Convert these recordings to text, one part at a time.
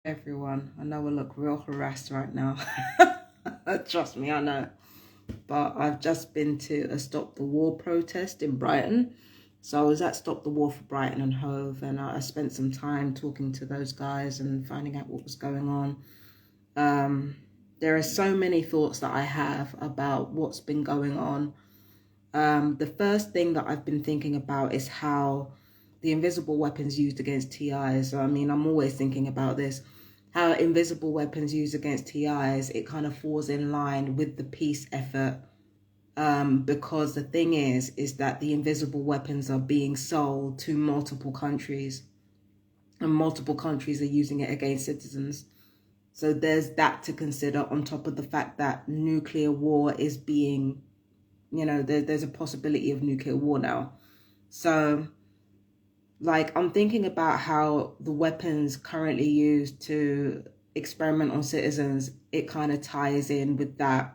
Everyone, I know I look real harassed right now. Trust me, I know. But I've just been to a Stop the War protest in Brighton. So I was at Stop the War for Brighton and Hove, and I spent some time talking to those guys and finding out what was going on. Um, there are so many thoughts that I have about what's been going on. The first thing that I've been thinking about is how the invisible weapons used against TIs. I mean, I'm always thinking about this. How invisible weapons used against TIs, it kind of falls in line with the peace effort. Because the thing is that the invisible weapons are being sold to multiple countries, and multiple countries are using it against citizens. So there's that to consider, on top of the fact that nuclear war is being, there's a possibility of nuclear war now. So, like, I'm thinking about how the weapons currently used to experiment on citizens, it kind of ties in with that.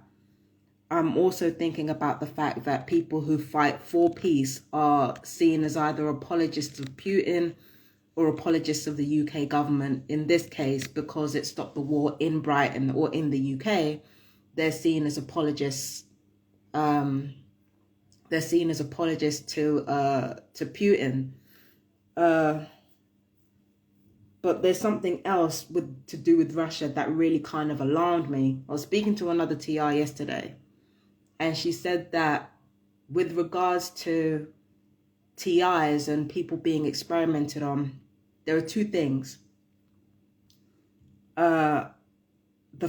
I'm also thinking about the fact that people who fight for peace are seen as either apologists of Putin or apologists of the UK government. In this case, because it stopped the war in Brighton or in the UK, they're seen as apologists. They're seen as apologists to Putin. But there's something else to do with Russia that really kind of alarmed me. I was speaking to another TR yesterday, and she said that with regards to TIs and people being experimented on, there are two things. The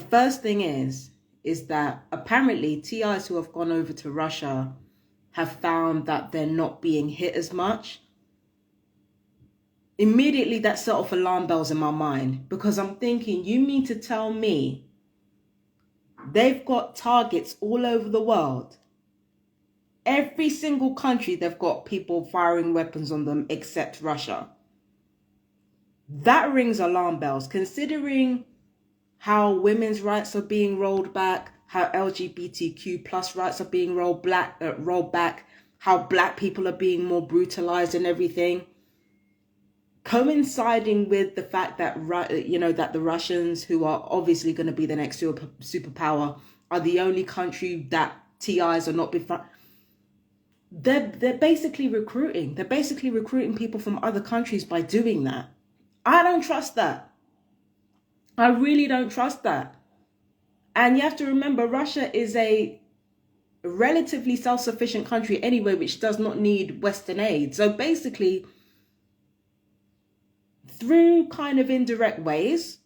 first thing is that apparently TIs who have gone over to Russia have found that they're not being hit as much. Immediately that set off alarm bells in my mind, because I'm thinking, you mean to tell me they've got targets all over the world? Every single country, they've got people firing weapons on them except Russia. That rings alarm bells, considering how women's rights are being rolled back, how LGBTQ plus rights are being rolled back, how black people are being more brutalized and everything. Coinciding with the fact that, that the Russians, who are obviously going to be the next superpower, are the only country that TIs are not being. They're basically recruiting. They're basically recruiting people from other countries by doing that. I don't trust that. I really don't trust that. And you have to remember, Russia is a relatively self-sufficient country anyway, which does not need Western aid. So basically, through kind of indirect ways,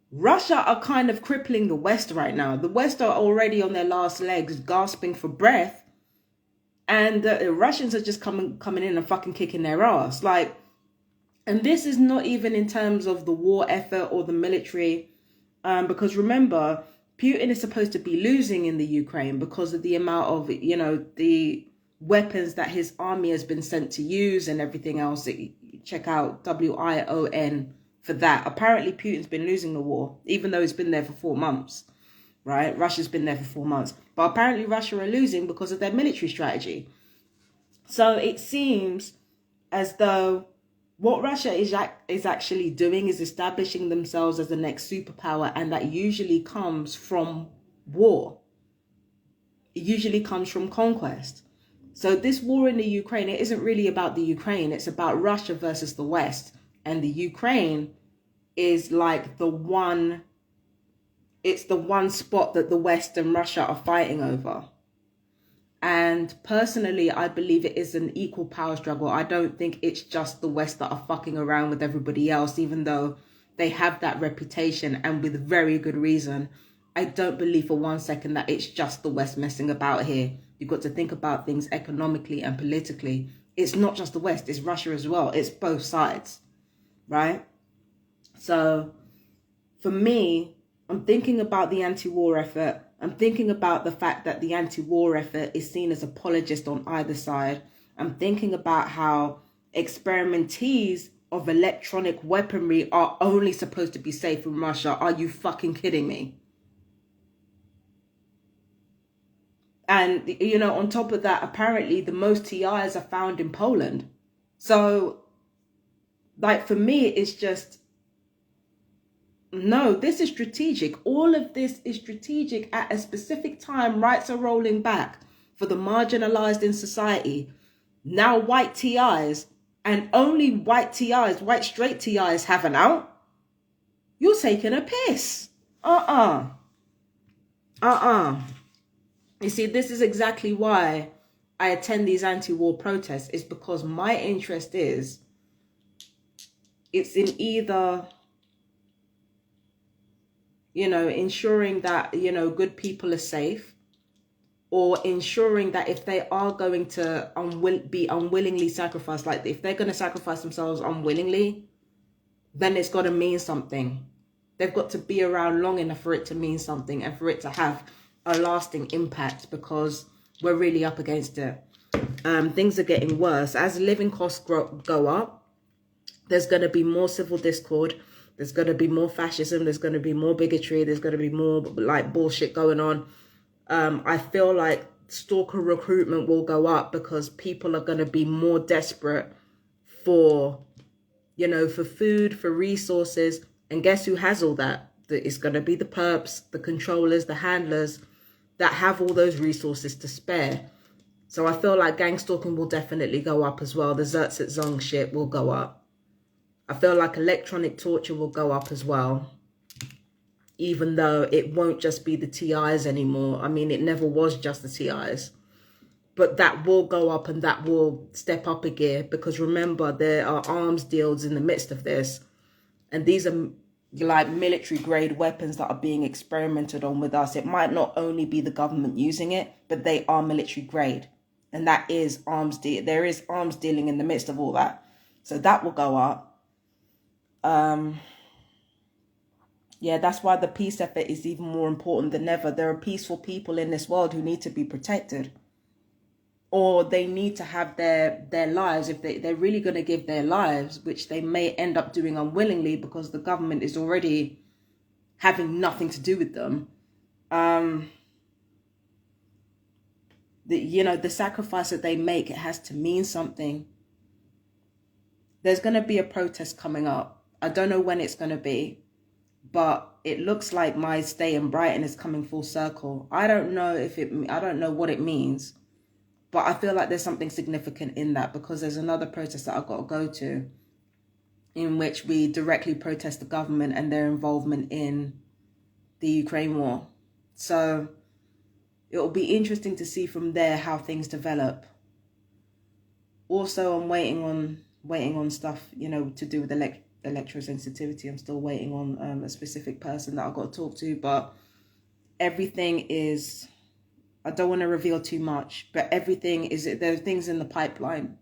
Russia are kind of crippling the West right now. The West are already on their last legs, gasping for breath. And the Russians are just coming in and fucking kicking their ass. Like, and this is not even in terms of the war effort or the military. Because remember, Putin is supposed to be losing in the Ukraine because of the amount of, the weapons that his army has been sent to use and everything else. Check out WION for that. Apparently, Putin's been losing the war, even though he's been there for 4 months, right? Russia's been there for 4 months. But apparently, Russia are losing because of their military strategy. So it seems as though what Russia is actually doing is establishing themselves as the next superpower, and that usually comes from war. It usually comes from conquest. So this war in the Ukraine, it isn't really about the Ukraine. It's about Russia versus the West. And the Ukraine is like it's the one spot that the West and Russia are fighting over. And personally, I believe it is an equal power struggle. I don't think it's just the West that are fucking around with everybody else, even though they have that reputation and with very good reason. I don't believe for 1 second that it's just the West messing about here. You've got to think about things economically and politically. It's not just the West, it's Russia as well. It's both sides, right? So for me, I'm thinking about the anti-war effort. I'm thinking about the fact that the anti-war effort is seen as apologist on either side. I'm thinking about how experimentees of electronic weaponry are only supposed to be safe in Russia. Are you fucking kidding me? And, on top of that, apparently the most TIs are found in Poland. So, like, for me, it's just, No, this is strategic. All of this is strategic at a specific time. Rights are rolling back for the marginalized in society. Now white TIs, and only white TIs, white straight TIs have an out. You're taking a piss. You see, this is exactly why I attend these anti-war protests, is because my interest is, it's in either, ensuring that, good people are safe, or ensuring that if they are going to be unwillingly sacrificed, like if they're going to sacrifice themselves unwillingly, then it's got to mean something. They've got to be around long enough for it to mean something and for it to have a lasting impact, because we're really up against it. Things are getting worse. As living costs go up, there's going to be more civil discord. There's going to be more fascism. There's going to be more bigotry. There's going to be more like bullshit going on. I feel like stalker recruitment will go up because people are going to be more desperate for, for food, for resources. And guess who has all that? It's going to be the perps, the controllers, the handlers that have all those resources to spare. So I feel like gang stalking will definitely go up as well. The Zong shit will go up. I feel like electronic torture will go up as well, even though it won't just be the TIs anymore. I mean, it never was just the TIs. But that will go up, and that will step up a gear, because remember, there are arms deals in the midst of this. And these are like military grade weapons that are being experimented on with us. It might not only be the government using it, but they are military grade. And that is arms deal. There is arms dealing in the midst of all that. So that will go up. Yeah, that's why the peace effort is even more important than ever. There are peaceful people in this world who need to be protected, or they need to have their lives, if they're really going to give their lives, which they may end up doing unwillingly because the government is already having nothing to do with them. The sacrifice that they make, it has to mean something. There's going to be a protest coming up. I don't know when it's going to be, but it looks like my stay in Brighton is coming full circle. I don't know what it means, but I feel like there's something significant in that, because there's another protest that I've got to go to, in which we directly protest the government and their involvement in the Ukraine war. So it'll be interesting to see from there how things develop. Also, I'm waiting on stuff, to do with electrosensitivity. I'm still waiting on a specific person that I've got to talk to, but everything is, I don't want to reveal too much, but everything is, there are things in the pipeline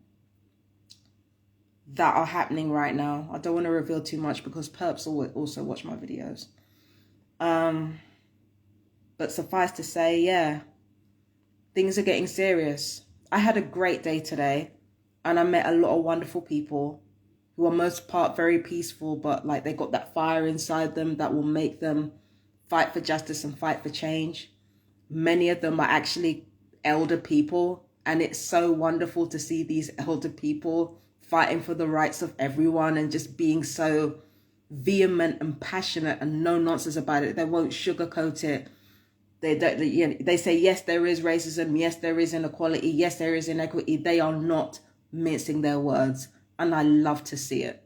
that are happening right now. I don't want to reveal too much because perps also watch my videos. But suffice to say, yeah, things are getting serious. I had a great day today, and I met a lot of wonderful people who are most part very peaceful, but like they got that fire inside them that will make them fight for justice and fight for change. Many of them are actually elder people, and it's so wonderful to see these elder people fighting for the rights of everyone and just being so vehement and passionate and no nonsense about it. They won't sugarcoat it. They say, yes, there is racism. Yes, there is inequality. Yes, there is inequity. They are not mincing their words. And I love to see it.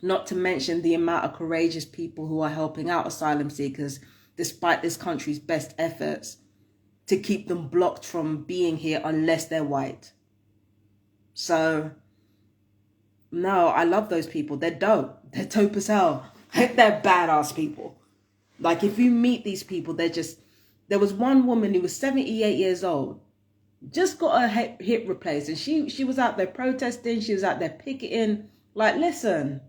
Not to mention the amount of courageous people who are helping out asylum seekers, despite this country's best efforts to keep them blocked from being here unless they're white. So, no, I love those people. They're dope. They're dope as hell. They're badass people. Like, if you meet these people, there was one woman who was 78 years old, just got her hip replaced, and she was out there protesting, she was out there picketing. Like, listen,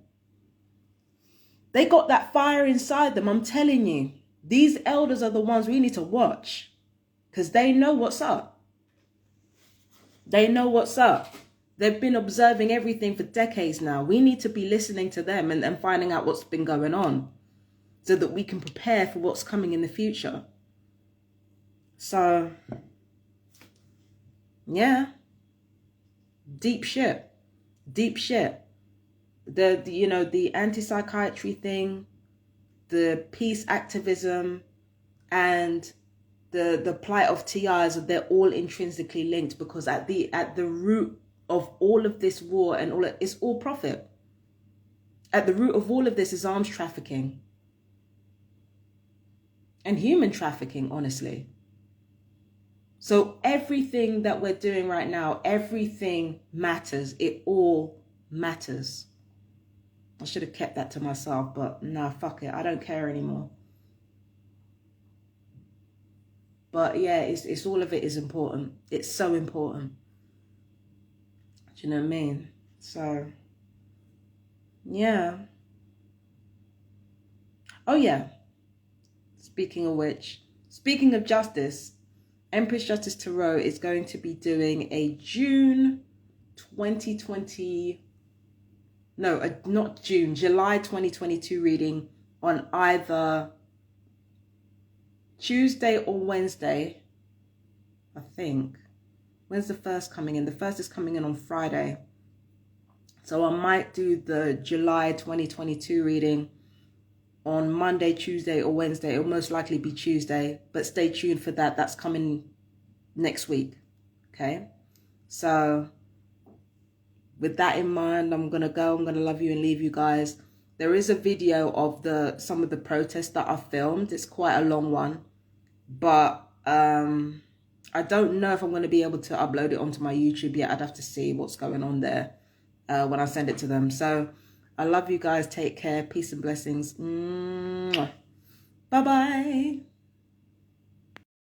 they got that fire inside them. I'm telling you, these elders are the ones we need to watch, because they know what's up. They know what's up. They've been observing everything for decades now. We need to be listening to them and finding out what's been going on, so that we can prepare for what's coming in the future. So, yeah, deep shit. The anti-psychiatry thing, the peace activism and the plight of TIs, they're all intrinsically linked, because at the root of all of this war and all it's all profit. At the root of all of this is arms trafficking and human trafficking, honestly. So everything that we're doing right now, everything matters. It all matters. I should have kept that to myself, but nah, fuck it. I don't care anymore. But yeah, it's all of it is important. It's so important. Do you know what I mean? So, yeah. Oh, yeah. Speaking of which, speaking of justice, Empress Justice Tarot is going to be doing a June 2020... No, not June, July 2022 reading on either Tuesday or Wednesday, I think. When's the first coming in? The first is coming in on Friday. So I might do the July 2022 reading on Monday, Tuesday, or Wednesday. It'll most likely be Tuesday, but stay tuned for that. That's coming next week. Okay? So with that in mind, I'm going to go. I'm going to love you and leave you guys. There is a video of some of the protests that I filmed. It's quite a long one. But I don't know if I'm going to be able to upload it onto my YouTube yet. I'd have to see what's going on there when I send it to them. So I love you guys. Take care. Peace and blessings. Bye-bye.